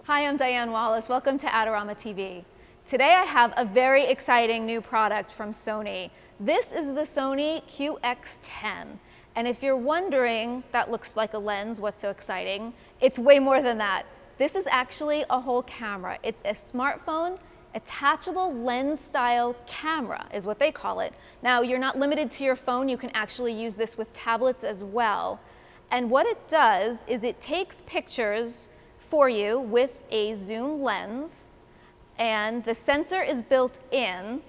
Hi, I'm Diane Wallace. Welcome to AdoramaTV. Today I have a very exciting new product from Sony. This is the Sony QX10. And if you're wondering, that looks like a lens, what's so exciting? It's way more than that. This is actually a whole camera. It's a smartphone attachable lens style camera is what they call it. Now, you're not limited to your phone. You can actually use this with tablets as well. And what it does is it takes pictures for you with a zoom lens, and the sensor is built in,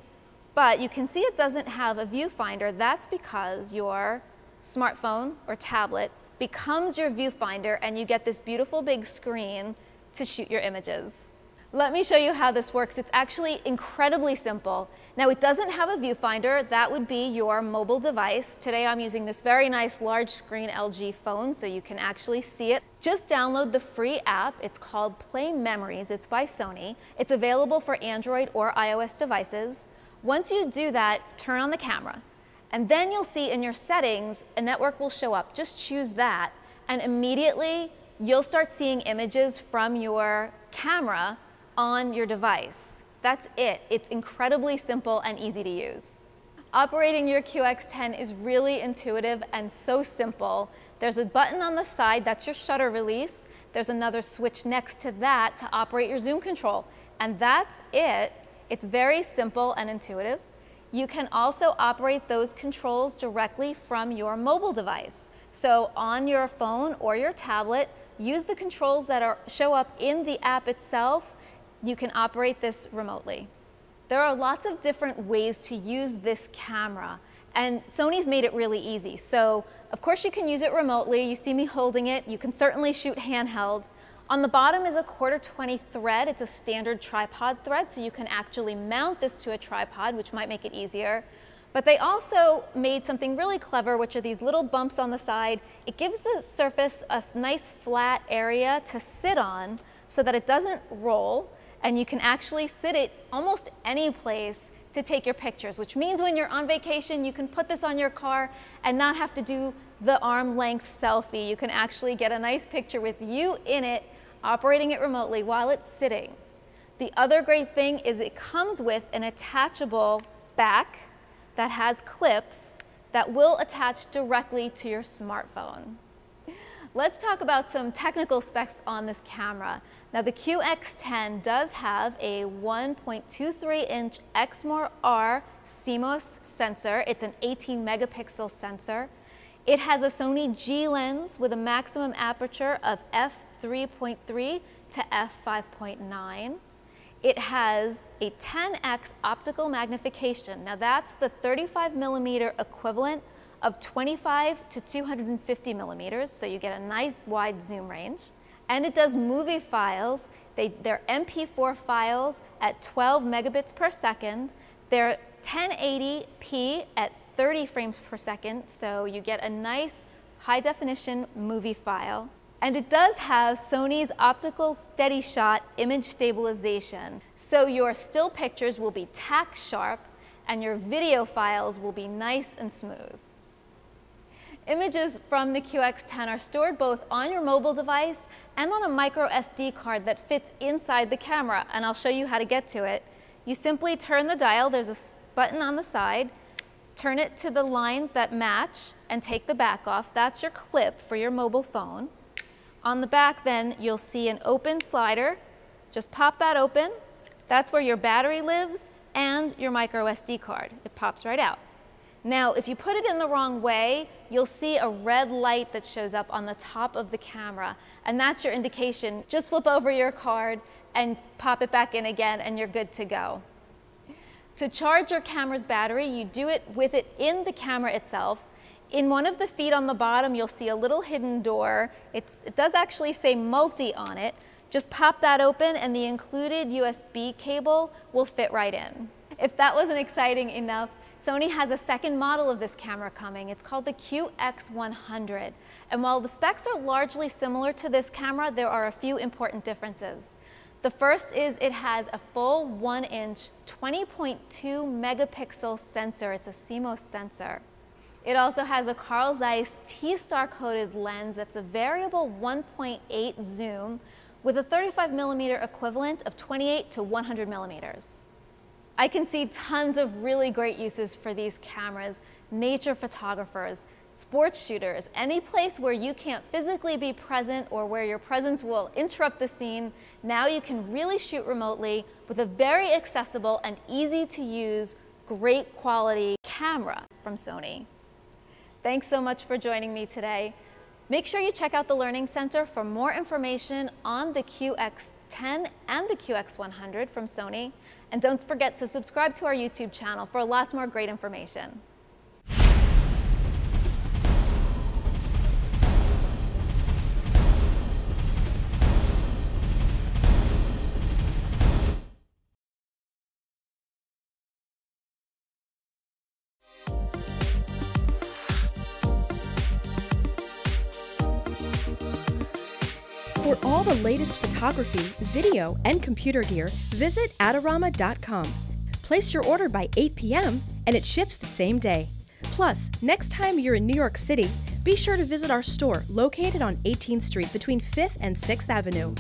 but you can see it doesn't have a viewfinder. That's because your smartphone or tablet becomes your viewfinder and you get this beautiful big screen to shoot your images. Let me show you how this works. It's actually incredibly simple. Now, it doesn't have a viewfinder. That would be your mobile device. Today I'm using this very nice large screen LG phone so you can actually see it. Just download the free app. It's called PlayMemories. It's by Sony. It's available for Android or iOS devices. Once you do that, turn on the camera. And then you'll see in your settings, a network will show up. Just choose that, and immediately you'll start seeing images from your camera on your device. That's it. It's incredibly simple and easy to use. Operating your QX10 is really intuitive and so simple. There's a button on the side, that's your shutter release. There's another switch next to that to operate your zoom control. And that's it. It's very simple and intuitive. You can also operate those controls directly from your mobile device. So on your phone or your tablet, use the controls that show up in the app itself. You can operate this remotely. There are lots of different ways to use this camera, and Sony's made it really easy. So, of course, you can use it remotely. You see me holding it. You can certainly shoot handheld. On the bottom is a 1/4-20 thread. It's a standard tripod thread, so you can actually mount this to a tripod, which might make it easier. But they also made something really clever, which are these little bumps on the side. It gives the surface a nice flat area to sit on so that it doesn't roll. And you can actually sit it almost any place to take your pictures, which means when you're on vacation, you can put this on your car and not have to do the arm-length selfie. You can actually get a nice picture with you in it, operating it remotely while it's sitting. The other great thing is it comes with an attachable back that has clips that will attach directly to your smartphone. Let's talk about some technical specs on this camera. Now, the QX10 does have a 1.23-inch Exmor-R CMOS sensor. It's an 18-megapixel sensor. It has a Sony G lens with a maximum aperture of f3.3 to f5.9. It has a 10x optical magnification. Now, that's the 35mm equivalent of 25 to 250 millimeters, so you get a nice wide zoom range. And it does movie files. They're MP4 files at 12 megabits per second. They're 1080p at 30 frames per second, so you get a nice high definition movie file. And it does have Sony's optical steady shot image stabilization. So your still pictures will be tack sharp and your video files will be nice and smooth. Images from the QX10 are stored both on your mobile device and on a micro SD card that fits inside the camera, and I'll show you how to get to it. You simply turn the dial, there's a button on the side, turn it to the lines that match and take the back off. That's your clip for your mobile phone. On the back then, you'll see an open slider. Just pop that open. That's where your battery lives and your micro SD card. It pops right out. Now, if you put it in the wrong way, you'll see a red light that shows up on the top of the camera, and that's your indication. Just flip over your card and pop it back in again, and you're good to go. To charge your camera's battery, you do it with it in the camera itself. In one of the feet on the bottom, you'll see a little hidden door. It does actually say multi on it. Just pop that open, and the included USB cable will fit right in. If that wasn't exciting enough, Sony has a second model of this camera coming. It's called the QX100. And while the specs are largely similar to this camera, there are a few important differences. The first is it has a full 1-inch, 20.2 megapixel sensor. It's a CMOS sensor. It also has a Carl Zeiss T-Star coated lens that's a variable 1.8 zoom with a 35mm equivalent of 28 to 100mm. I can see tons of really great uses for these cameras: nature photographers, sports shooters, any place where you can't physically be present or where your presence will interrupt the scene. Now you can really shoot remotely with a very accessible and easy to use, great quality camera from Sony. Thanks so much for joining me today. Make sure you check out the Learning Center for more information on the QX10 and the QX100 from Sony. And don't forget to subscribe to our YouTube channel for lots more great information. For all the latest photography, video, and computer gear, visit Adorama.com. Place your order by 8 p.m. and it ships the same day. Plus, next time you're in New York City, be sure to visit our store located on 18th Street between 5th and 6th Avenue.